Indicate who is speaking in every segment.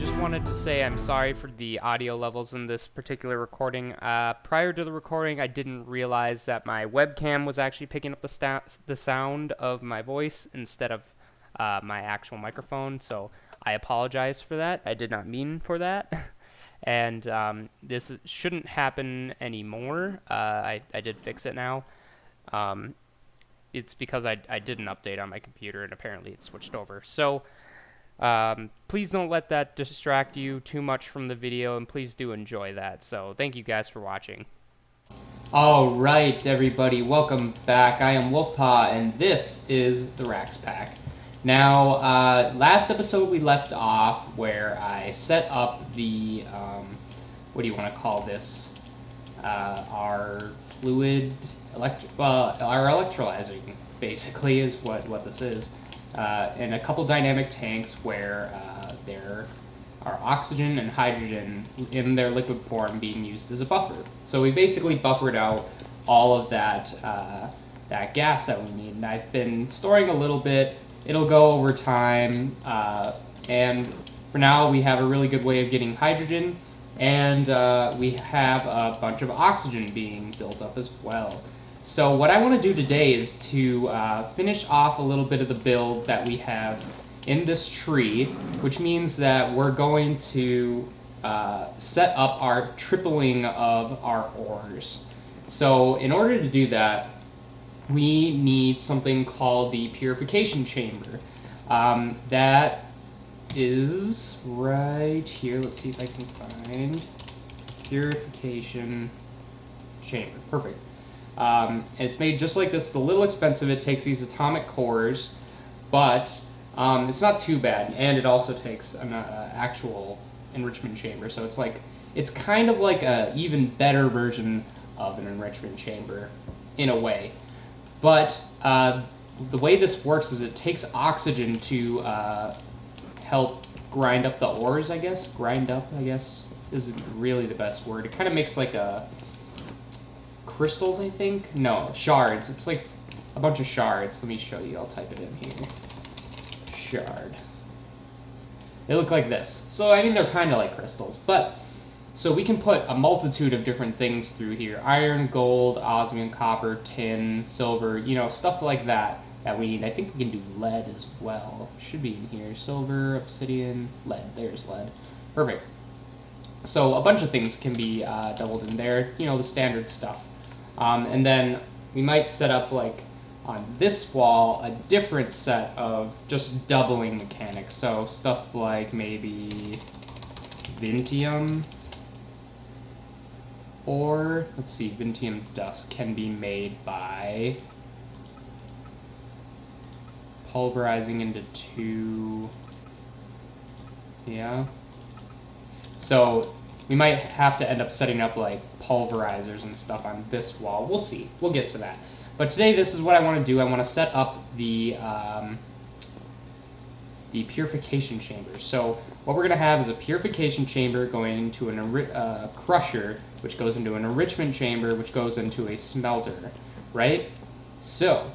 Speaker 1: just wanted to say I'm sorry for the audio levels in this particular recording. Prior to the recording, I didn't realize that my webcam was actually picking up the sound of my voice instead of my actual microphone, so I apologize for that. I did not mean for that. And this shouldn't happen anymore. I did fix it now. It's because I did an update on my computer and apparently it switched over. So please don't let that distract you too much from the video, and please do enjoy that. So thank you guys for watching.
Speaker 2: Alright everybody, welcome back. I am Wolfpaw and this is the RaxPack. Now, last episode we left off where I set up the, what do you want to call this? Our fluid, our electrolyzer basically is what this is. And a couple dynamic tanks where there are oxygen and hydrogen in their liquid form being used as a buffer. So we basically buffered out all of that that gas that we need. And I've been storing a little bit. It'll go over time, and for now we have a really good way of getting hydrogen, and we have a bunch of oxygen being built up as well. So what I want to do today is to finish off a little bit of the build that we have in this tree, which means that we're going to set up our tripling of our ores. So in order to do that, we need something called the purification chamber. That is right here. Let's see if I can find purification chamber. Perfect. It's made just like this. It's a little expensive. It takes these atomic cores, but it's not too bad, and it also takes an actual enrichment chamber. So it's kind of like a even better version of an enrichment chamber in a way. But the way this works is it takes oxygen to help grind up the ores, I guess. Grind up, I guess, isn't really the best word. It kind of makes like a crystals, I think? No, shards. It's like a bunch of shards. Let me show you. I'll type it in here. Shard. They look like this. So, I mean, they're kind of like crystals. But, so we can put a multitude of different things through here. Iron, gold, osmium, copper, tin, silver, you know, stuff like that we need. I think we can do lead as well. Should be in here. Silver, obsidian, lead. There's lead. Perfect. So, a bunch of things can be doubled in there. You know, the standard stuff. And then we might set up, like, on this wall, a different set of just doubling mechanics. So stuff like maybe Vintium, or, let's see, Vintium dust can be made by pulverizing into two, yeah. So we might have to end up setting up like pulverizers and stuff on this wall. We'll see. We'll get to that. But today, this is what I want to do. I want to set up the purification chamber. So what we're going to have is a purification chamber going into a crusher, which goes into an enrichment chamber, which goes into a smelter, right? So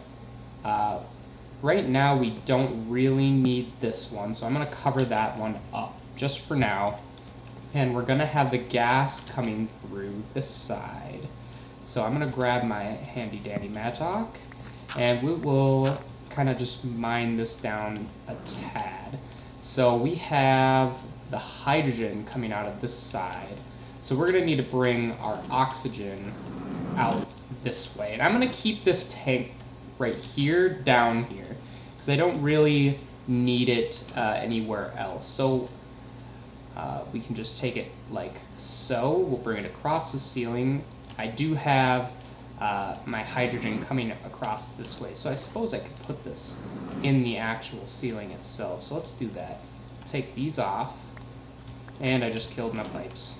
Speaker 2: right now, we don't really need this one, so I'm going to cover that one up just for now. And we're going to have the gas coming through this side. So I'm going to grab my handy dandy mattock, and we will kind of just mine this down a tad. So we have the hydrogen coming out of this side. So we're going to need to bring our oxygen out this way. And I'm going to keep this tank right here, down here, because I don't really need it anywhere else. So we can just take it like so. We'll bring it across the ceiling. I do have my hydrogen coming across this way, so I suppose I could put this in the actual ceiling itself. So let's do that. Take these off, and I just killed my pipes.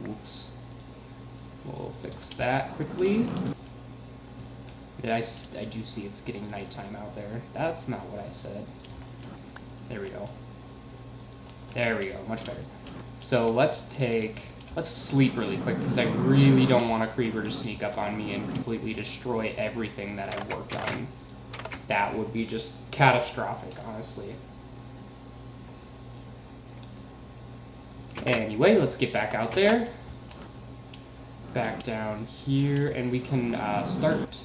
Speaker 2: Whoops. We'll fix that quickly. I do see it's getting nighttime out there. That's not what I said. There we go. There we go, much better. So let's sleep really quick, because I really don't want a creeper to sneak up on me and completely destroy everything that I worked on. That would be just catastrophic, honestly. Anyway, let's get back out there. Back down here, and we can start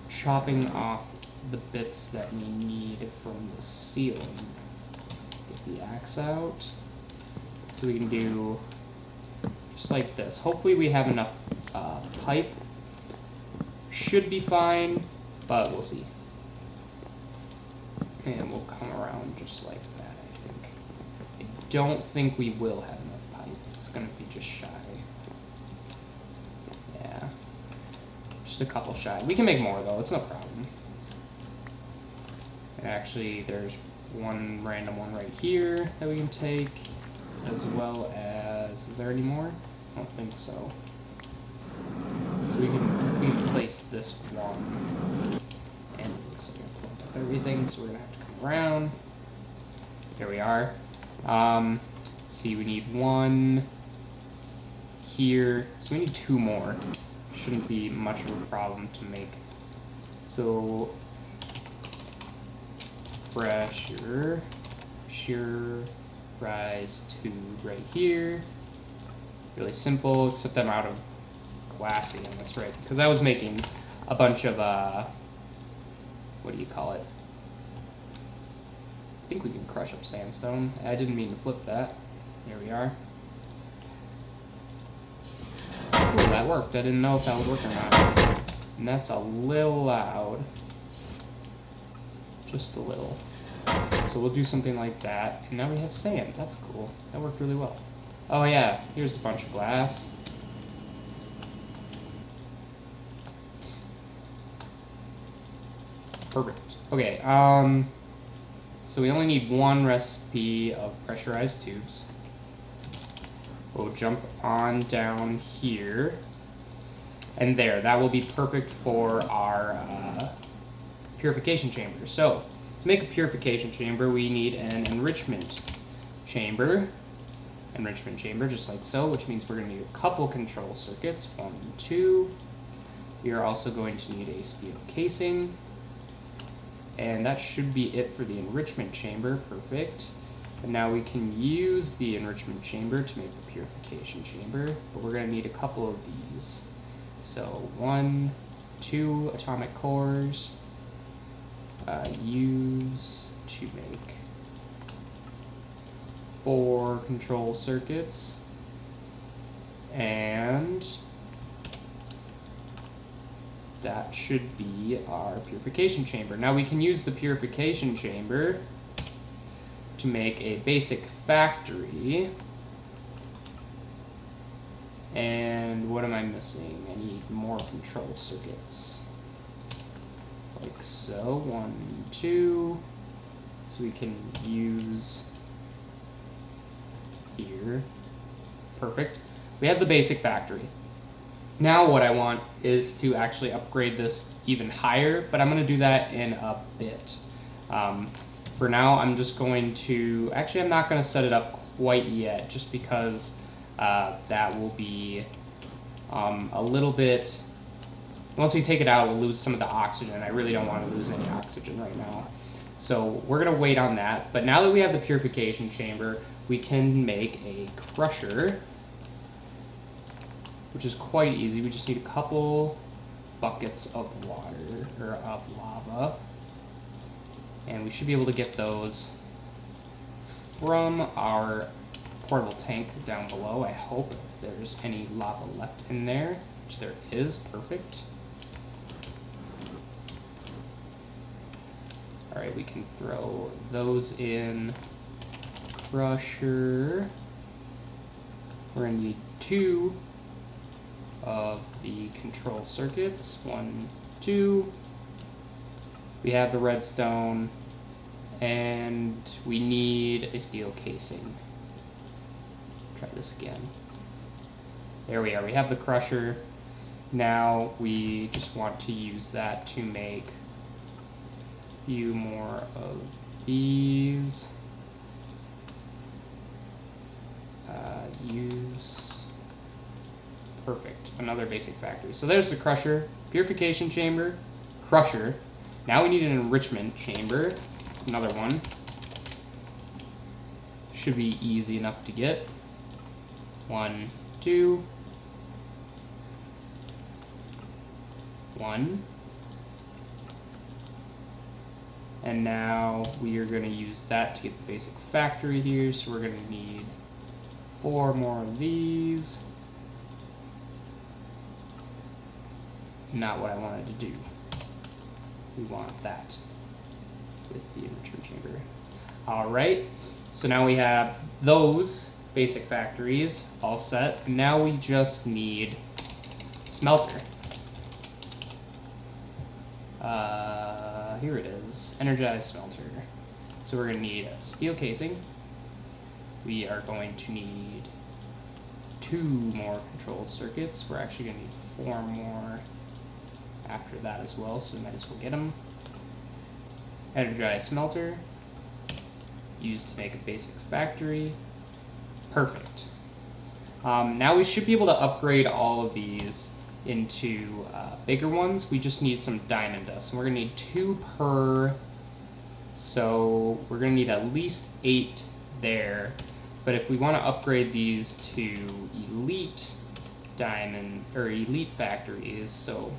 Speaker 2: chopping off the bits that we need from the ceiling. Get the axe out. So we can do just like this. Hopefully we have enough pipe. Should be fine, but we'll see. And we'll come around just like that, I think. I don't think we will have enough pipe. It's going to be just shy. Yeah. Just a couple shy. We can make more, though. It's no problem. And actually, there's one random one right here that we can take, as well as... Is there any more? I don't think so. So we can place this one. And it looks like I plugged up everything, so we're going to have to come around. There we are. See, we need one here. So we need two more. Shouldn't be much of a problem to make. So, pressure, shear, rise to right here. Really simple, except I'm out of glass again, that's right. Because I was making a bunch of, what do you call it? I think we can crush up sandstone. I didn't mean to flip that. There we are. Ooh, that worked. I didn't know if that would work or not. And that's a little loud. Just a little. So we'll do something like that. And now we have sand. That's cool. That worked really well. Oh yeah, here's a bunch of glass. Perfect. Okay, so we only need one recipe of pressurized tubes. We'll jump on down here. And there, that will be perfect for our purification chamber. So, to make a purification chamber, we need an enrichment chamber. Enrichment chamber, just like so, which means we're going to need a couple control circuits, 1 and 2. We are also going to need a steel casing. And that should be it for the enrichment chamber. Perfect. And now we can use the enrichment chamber to make the purification chamber, but we're going to need a couple of these. So 1, 2 atomic cores. Use to make 4 control circuits. And that should be our purification chamber. Now we can use the purification chamber to make a basic factory. And what am I missing? I need more control circuits. Like so. 1, 2. So we can use here. Perfect. We have the basic factory. Now what I want is to actually upgrade this even higher, but I'm going to do that in a bit. For now, I'm just going to... Actually, I'm not going to set it up quite yet, just because that will be a little bit... Once we take it out, we'll lose some of the oxygen. I really don't want to lose any oxygen right now. So we're going to wait on that. But now that we have the purification chamber, we can make a crusher, which is quite easy. We just need a couple buckets of water, or of lava. And we should be able to get those from our portable tank down below. I hope there's any lava left in there, which there is. Perfect. Alright, we can throw those in. Crusher. We're going to need 2 of the control circuits. 1, 2. We have the redstone, and we need a steel casing. Try this again. There we are. We have the crusher. Now we just want to use that to make a few more of these. Use. Perfect. Another basic factory. So there's the crusher, purification chamber, crusher. Now we need an enrichment chamber. Another one. Should be easy enough to get. 1, 2, 1. And now we are going to use that to get the basic factory here, so we're going to need 4 more of these. Not what I wanted to do. We want that with the enrichment chamber. Alright, so now we have those basic factories all set. And now we just need smelter. Here it is, energized smelter. So we're going to need a steel casing. We are going to need 2 more controlled circuits. We're actually going to need 4 more after that as well, so we might as well get them. Energized smelter, used to make a basic factory. Perfect. Now we should be able to upgrade all of these into bigger ones. We just need some diamond dust, and we're going to need 2 per, so we're going to need at least 8 there. But if we want to upgrade these to elite diamond, or elite factories, so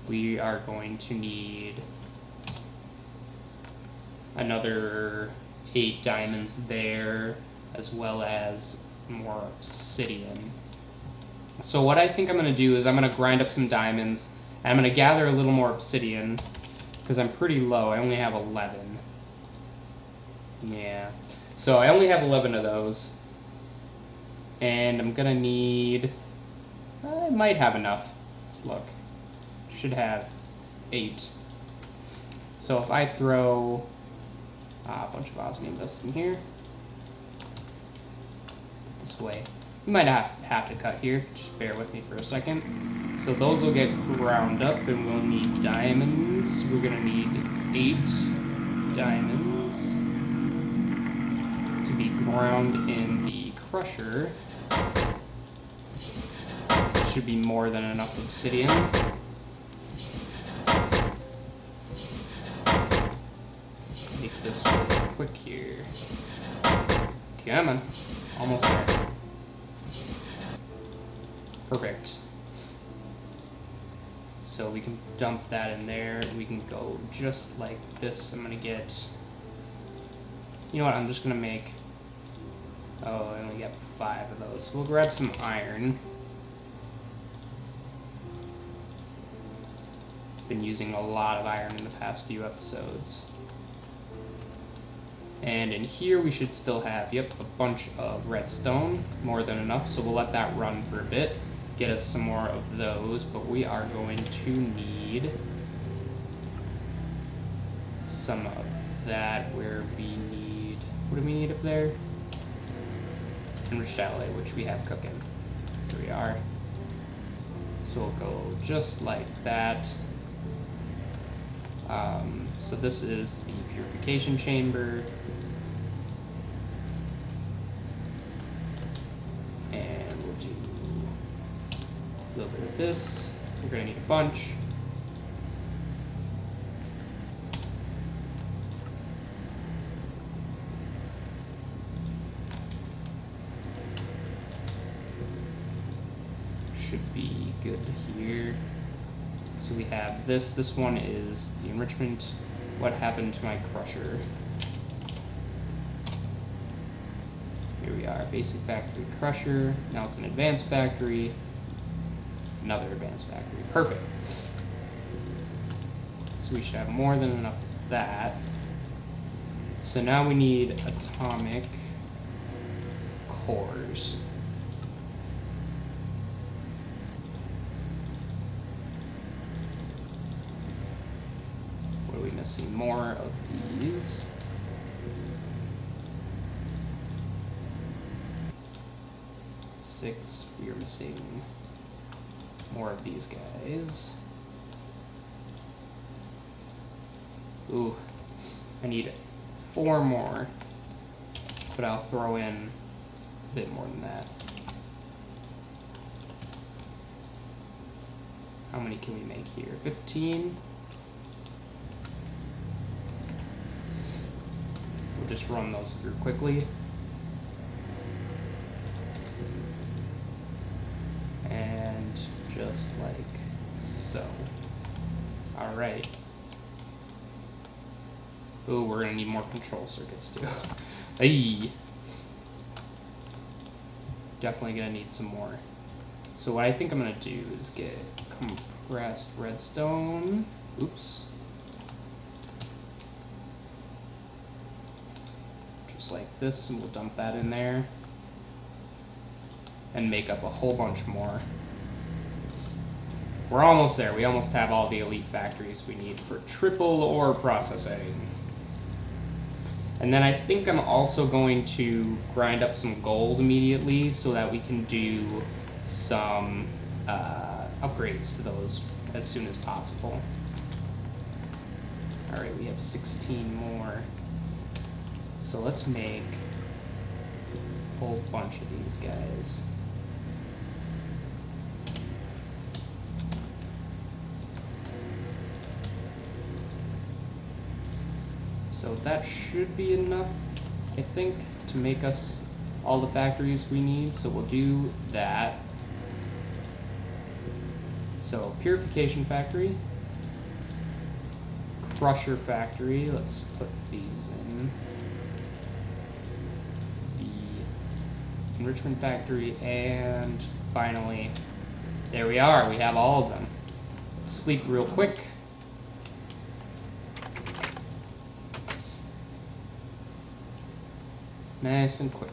Speaker 2: we are going to need another 8 diamonds there, as well as more obsidian. So what I think I'm going to do is I'm going to grind up some diamonds, and I'm going to gather a little more obsidian, because I'm pretty low. I only have 11. Yeah. So I only have 11 of those, and I'm going to need, I might have enough. Let's look. Should have 8. So if I throw a bunch of osmium dust in here, this way. You might have to cut here, just bear with me for a second. So those will get ground up, and we'll need diamonds. We're going to need 8 diamonds to be ground in the crusher. Should be more than enough obsidian. Make this really quick here. Come on, almost there. Perfect. So we can dump that in there. We can go just like this. I'm gonna get, you know what, I'm just gonna make, oh, I only got 5 of those. We'll grab some iron. Been using a lot of iron in the past few episodes. And in here we should still have, yep, a bunch of redstone, more than enough, so we'll let that run for a bit, get us some more of those, but we are going to need some of that, where we need, what do we need up there? Enriched alloy, which we have cooking. Here we are. So we'll go just like that. So this is the purification chamber. And we'll do a little bit of this. We're going to need a bunch. Should be good here. So we have this. This one is the enrichment. What happened to my crusher? Here we are, basic factory crusher. Now it's an advanced factory. Another advanced factory. Perfect. So we should have more than enough of that. So now we need atomic cores. What are we missing? More of these. We are missing more of these guys. Ooh, I need 4 more, but I'll throw in a bit more than that. How many can we make here? 15? We'll just run those through quickly. just like so. Alright. Ooh, we're gonna need more control circuits too. Hey. Definitely gonna need some more. So what I think I'm gonna do is get compressed redstone. Oops. Just like this, and we'll dump that in there. And make up a whole bunch more. We're almost there. We almost have all the elite factories we need for triple ore processing. And then I think I'm also going to grind up some gold immediately so that we can do some upgrades to those as soon as possible. Alright, we have 16 more. So let's make a whole bunch of these guys. So that should be enough, I think, to make us all the factories we need. So we'll do that. So purification factory, crusher factory, let's put these in. The enrichment factory, and finally, there we are, we have all of them. Let's sleep real quick. Nice and quick.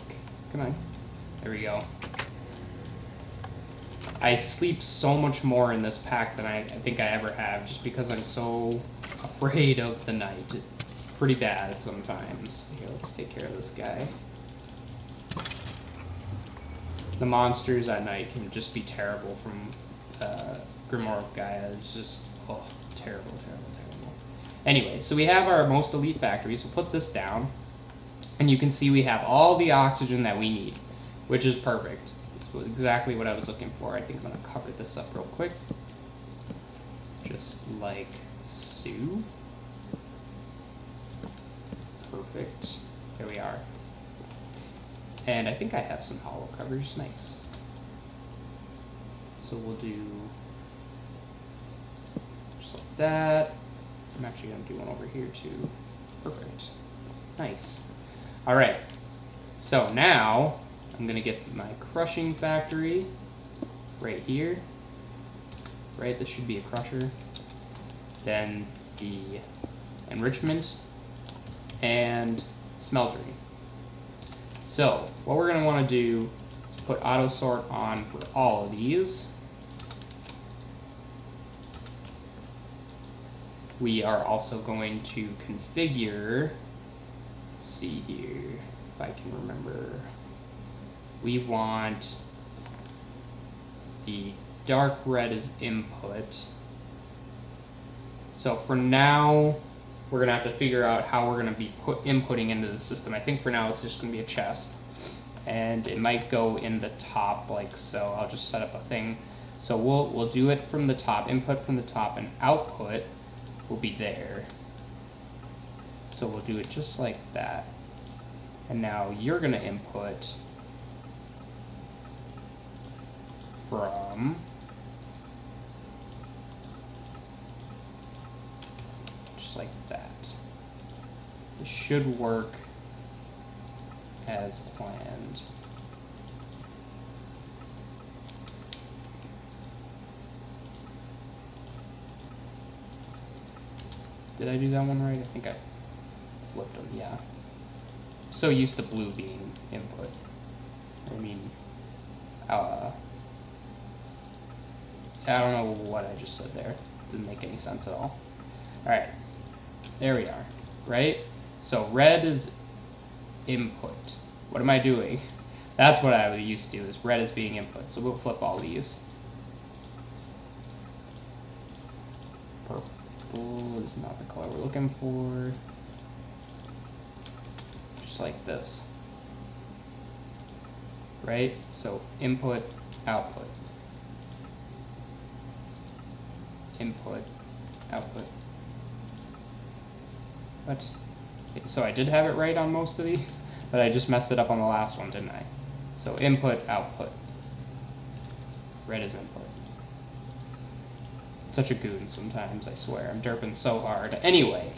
Speaker 2: Come on. There we go. I sleep so much more in this pack than I think I ever have, just because I'm so afraid of the night. It's pretty bad sometimes. Here, let's take care of this guy. The monsters at night can just be terrible from Grimoire of Gaia. It's just, oh, terrible, terrible, terrible. Anyway, so we have our most elite factories. We'll put this down. And you can see we have all the oxygen that we need, which is perfect. It's exactly what I was looking for. I think I'm going to cover this up real quick. Just like so. Perfect. There we are. And I think I have some hollow covers. Nice. So we'll do just like that. I'm actually going to do one over here too. Perfect. Nice. Alright, so now I'm going to get my crushing factory right here. Right, this should be a crusher. Then the enrichment and smeltery. So, what we're going to want to do is put auto sort on for all of these. We are also going to configure. See here, if I can remember. We want the dark red as input. So for now, we're gonna have to figure out how we're gonna be inputting into the system. I think for now it's just gonna be a chest, and it might go in the top like so. I'll just set up a thing. So we'll do it from the top, input from the top, and output will be there. So we'll do it just like that. And now you're going to input from just like that. It should work as planned. Did I do that one right? I think I flipped them, yeah. So used to blue being input. I mean, I don't know what I just said there. Didn't make any sense at all. Alright, there we are, right? So red is input. What am I doing? That's what I used to do, is red is being input. So we'll flip all these. Purple is not the color we're looking for. Just like this. Right? So input, output. Input, output. What? So I did have it right on most of these, but I just messed it up on the last one, didn't I? So input, output. Red is input. such a goon sometimes, I swear. I'm derping so hard. Anyway,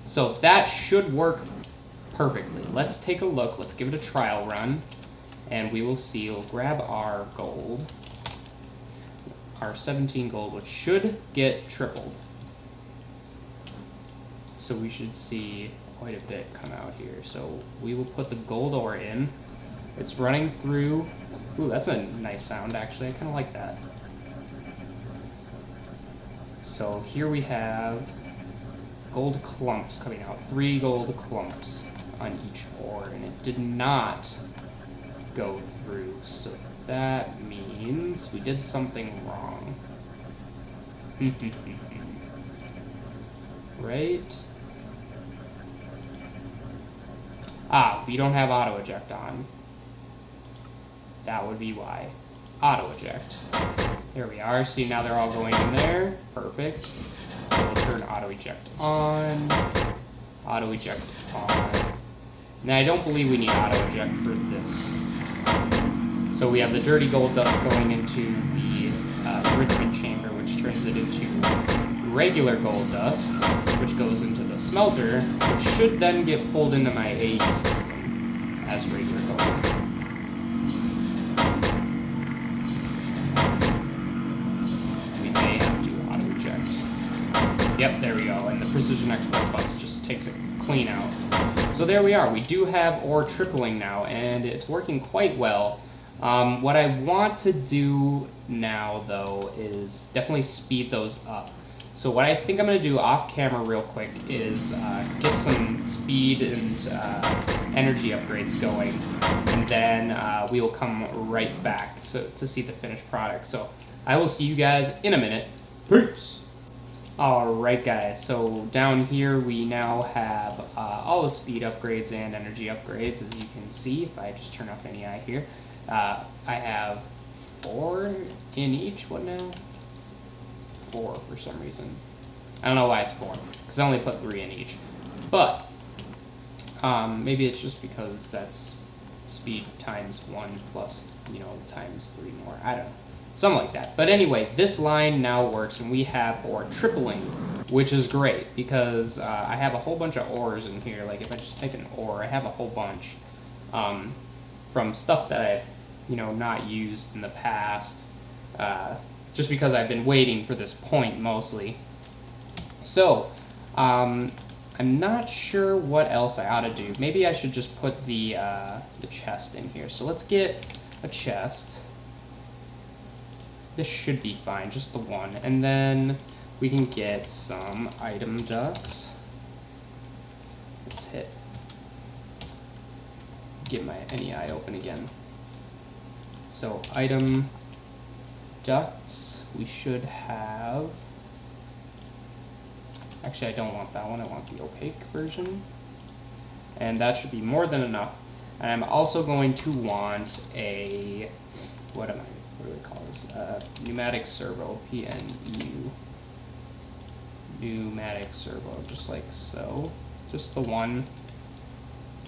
Speaker 2: so that should work perfectly. Let's take a look. Let's give it a trial run, and we will see. We'll grab our gold, our 17 gold, which should get tripled. So we should see quite a bit come out here. So we will put the gold ore in. It's running through. Ooh, that's a nice sound, actually. I kind of like that. So here we have gold clumps coming out. 3 gold clumps on each ore, and it did not go through. So that means we did something wrong. Right? Ah, we don't have auto eject on. That would be why. Auto eject. There we are. See, now they're all going in there. Perfect. So we'll turn auto eject on. Auto eject on. Now I don't believe we need auto eject for this. So we have the dirty gold dust going into the enrichment chamber, which turns it into regular gold dust, which goes into the smelter, which should then get pulled into my AE system as regular gold. We may have to auto eject. Yep, there we go, and the precision export bus just takes it clean out. So there we are. We do have ore tripling now, and it's working quite well. What I want to do now, though, is definitely speed those up. So what I think I'm going to do off camera real quick is get some speed and energy upgrades going, and then we will come right back to see the finished product. So I will see you guys in a minute. Peace! Alright guys, so down here we now have all the speed upgrades and energy upgrades, as you can see. If I just turn off any eye here, I have 4 in each. What now? 4 for some reason. I don't know why it's 4, because I only put 3 in each. But maybe it's just because that's speed times 1 plus, times 3 more. I don't know. Something like that. But anyway, this line now works, and we have ore tripling, which is great, because I have a whole bunch of ores in here. Like, if I just take an ore, I have a whole bunch from stuff that I've, not used in the past, just because I've been waiting for this point, mostly. So, I'm not sure what else I ought to do. Maybe I should just put the chest in here. So let's get a chest. This should be fine, just the one. And then we can get some item ducts. Let's get my NEI open again. So item ducts, we should have... Actually, I don't want that one, I want the opaque version. And that should be more than enough. And I'm also going to want a... What do we call this? Pneumatic servo, PNU. Pneumatic servo, just like so. Just the one.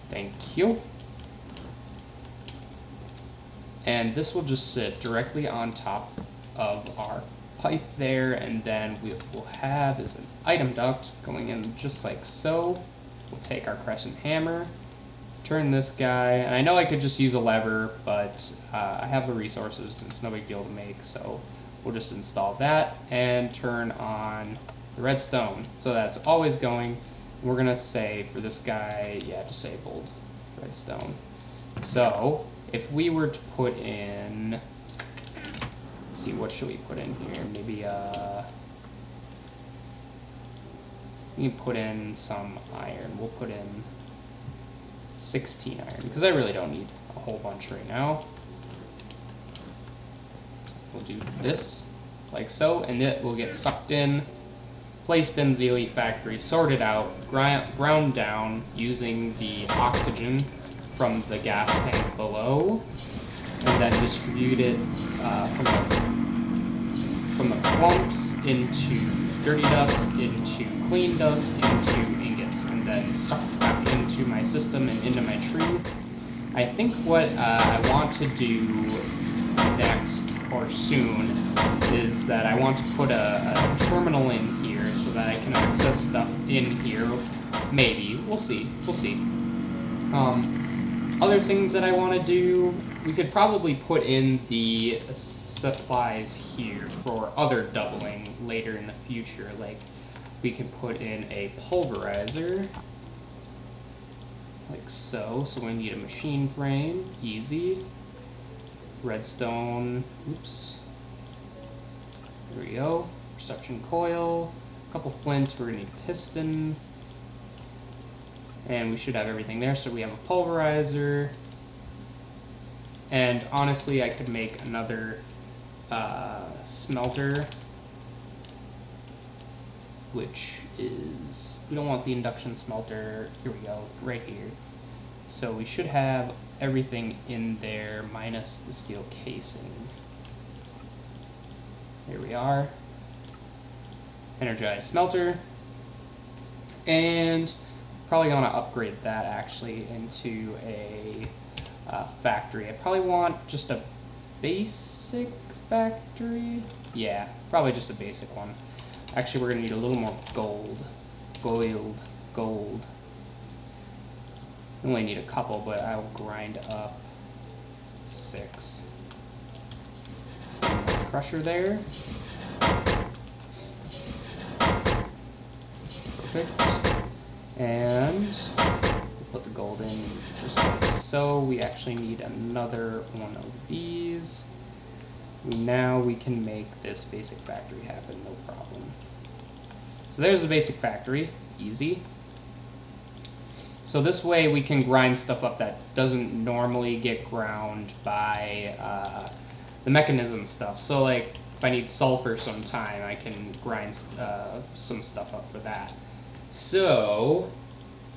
Speaker 2: Thank you. And this will just sit directly on top of our pipe there, and then we'll have is an item duct going in just like so. We'll take our crescent hammer, turn this guy, and I know I could just use a lever, but I have the resources and it's no big deal to make, so we'll just install that and turn on the redstone. So that's always going. We're gonna say for this guy, yeah, disabled redstone. So if we were to put in, let's see, what should we put in here? Maybe we can put in some iron. We'll put in 16 iron, because I really don't need a whole bunch right now. We'll do this, like so, and it will get sucked in, placed in the Elite Factory, sorted out, ground down using the oxygen from the gas tank below, and then distributed from the clumps into dirty dust, into clean dust, into ingots, and then sucked back into my system and into my tree. I think what I want to do next or soon, is that I want to put a terminal in here so that I can access stuff in here. Maybe. We'll see. We'll see. Other things that I want to do, we could probably put in the supplies here for other doubling later in the future. Like, we could put in a pulverizer, like so. So we need a machine frame, easy. Redstone, oops. There we go. Perception coil, a couple flint, we're gonna need piston. And we should have everything there, so we have a pulverizer. And honestly, I could make another smelter, which is, we don't want the induction smelter, here we go, right here. So we should have everything in there minus the steel casing. Here we are. Energized smelter. And probably want to upgrade that actually into a factory. I probably want just a basic factory. Yeah, probably just a basic one. Actually, we're going to need a little more gold. Gold. I only need a couple, but I'll grind up 6. Crusher there. Perfect. And we'll put the gold in just like so. We actually need another one of these. Now we can make this basic factory happen, no problem. So there's the basic factory, easy. So this way we can grind stuff up that doesn't normally get ground by the mechanism stuff. So like if I need sulfur sometime, I can grind some stuff up for that. So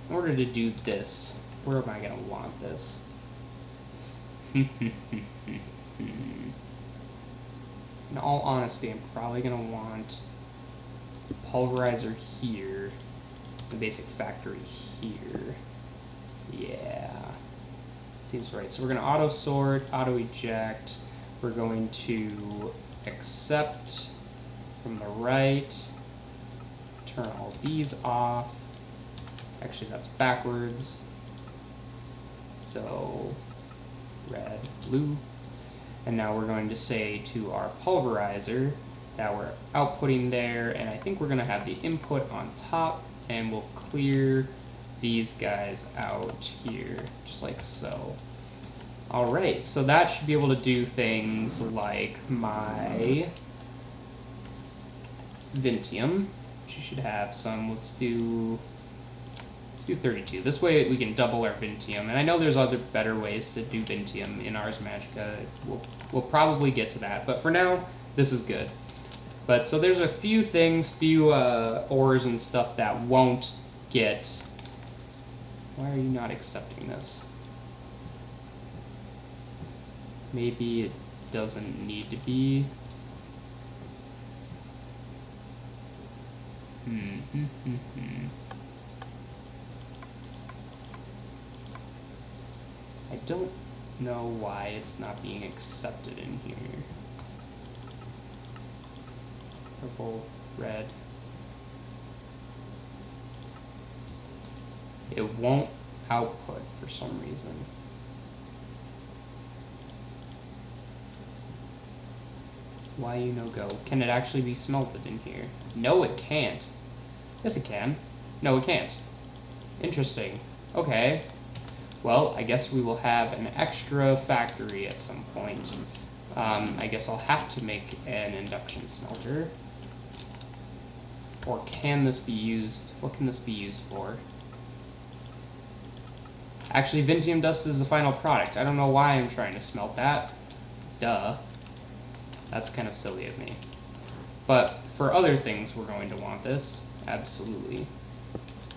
Speaker 2: in order to do this, where am I going to want this? In all honesty, I'm probably going to want the pulverizer here, the basic factory here. Yeah, seems right. So we're going to auto sort, auto eject. We're going to accept from the right, turn all these off. Actually, that's backwards. So red, blue. And now we're going to say to our pulverizer that we're outputting there, and I think we're going to have the input on top, and we'll clear these guys out here, just like so. Alright, so that should be able to do things like my Vintium, which you should have some. Let's do 32. This way we can double our Vintium, and I know there's other better ways to do Vintium in Ars Magica. We'll probably get to that, but for now, this is good. But so there's a few things, ores and stuff that won't get. Why are you not accepting this? Maybe it doesn't need to be. I don't know why it's not being accepted in here. Purple, red. It won't output for some reason. Why you no go? Can it actually be smelted in here? No, it can't. Yes, it can. No, it can't. Interesting. Okay. Well, I guess we will have an extra factory at some point. I guess I'll have to make an induction smelter. Or can this be used? What can this be used for? Actually, Vintium dust is the final product. I don't know why I'm trying to smelt that. Duh. That's kind of silly of me. But for other things, we're going to want this. Absolutely.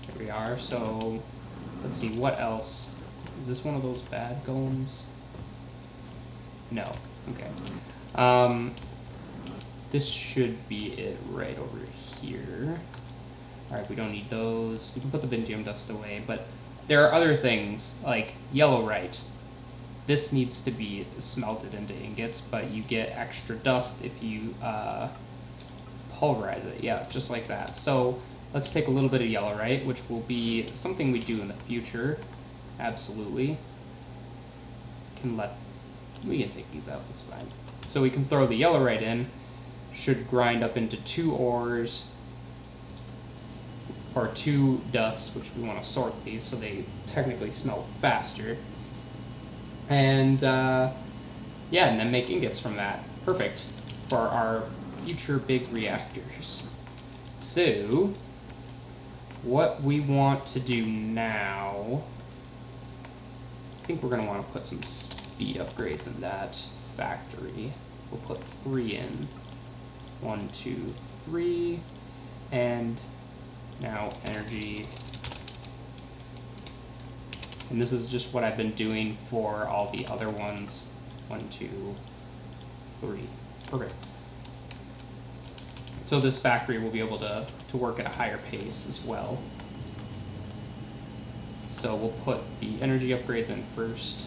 Speaker 2: Here we are. So, let's see, what else? Is this one of those bad golems? No. Okay. This should be it right over here. Alright, we don't need those. We can put the Vintium dust away, but there are other things, like Yellowrite. this needs to be smelted into ingots, but you get extra dust if you pulverize it. Yeah, just like that. So let's take a little bit of yellowite, which will be something we do in the future. Absolutely. We can take these out, that's fine. So we can throw the yellowite in, should grind up into 2 ores, or 2 dusts, which we want to sort these so they technically smelt faster. And yeah, and then make ingots from that. Perfect for our future big reactors. So what we want to do now, I think we're going to want to put some speed upgrades in that factory. We'll put 3 in. 1, 2, 3, and now energy. And this is just what I've been doing for all the other ones. 1, 2, 3. Perfect. So this factory will be able to work at a higher pace as well. So we'll put the energy upgrades in first.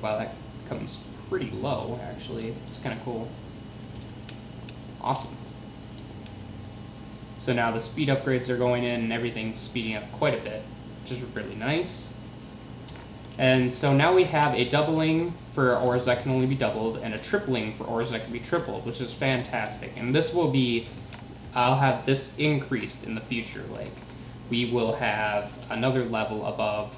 Speaker 2: Wow, that comes pretty low, actually. It's kind of cool. Awesome. So now the speed upgrades are going in and everything's speeding up quite a bit, which is really nice. And so now we have a doubling for ores that can only be doubled and a tripling for ores that can be tripled, which is fantastic. And this will be, I'll have this increased in the future. Like, we will have another level above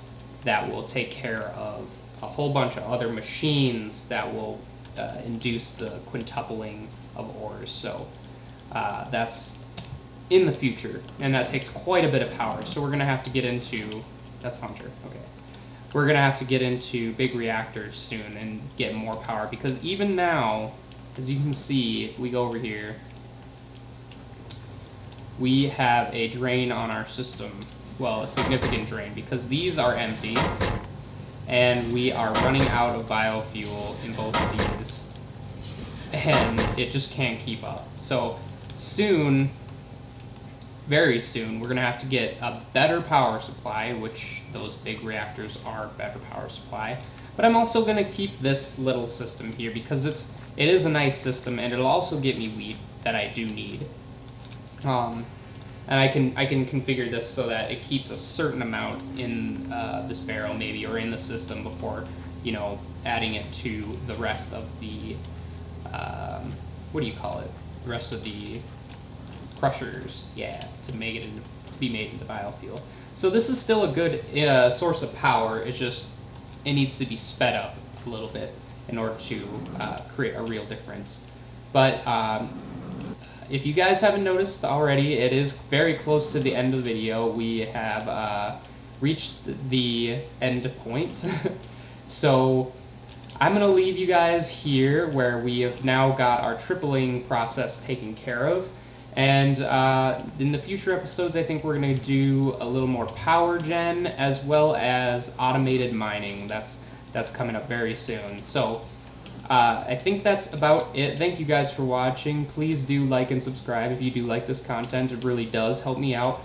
Speaker 2: that will take care of a whole bunch of other machines that will induce the quintupling of ores. So that's in the future, and that takes quite a bit of power. So we're going to have to get into, that's Hunter, okay. We're going to have to get into big reactors soon and get more power, because even now, as you can see, if we go over here, we have a drain on our system. Well, a significant drain, because these are empty, and we are running out of biofuel in both of these, and it just can't keep up. So soon, very soon, we're going to have to get a better power supply, which those big reactors are a better power supply. But I'm also going to keep this little system here because it is a nice system, and it'll also get me wheat that I do need. And I can configure this so that it keeps a certain amount in this barrel maybe, or in the system before, you know, adding it to the rest of the what do you call it? The rest of the crushers, yeah, to make it to be made into biofuel. So this is still a good source of power. It's just it needs to be sped up a little bit in order to create a real difference. But if you guys haven't noticed already, it is very close to the end of the video. We have reached the end point. So I'm going to leave you guys here where we have now got our tripling process taken care of. And in the future episodes, I think we're going to do a little more power gen as well as automated mining. That's coming up very soon. So I think that's about it. Thank you guys for watching. Please do like and subscribe if you do like this content. It really does help me out.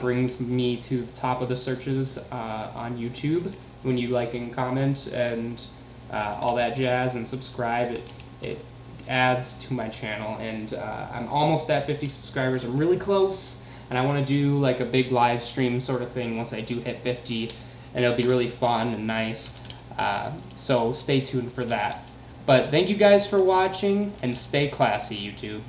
Speaker 2: Brings me to the top of the searches on YouTube when you like and comment and all that jazz, and subscribe. It adds to my channel, and I'm almost at 50 subscribers. I'm really close, and I want to do like a big live stream sort of thing once I do hit 50, and it'll be really fun and nice. So stay tuned for that. But thank you guys for watching, and stay classy, YouTube.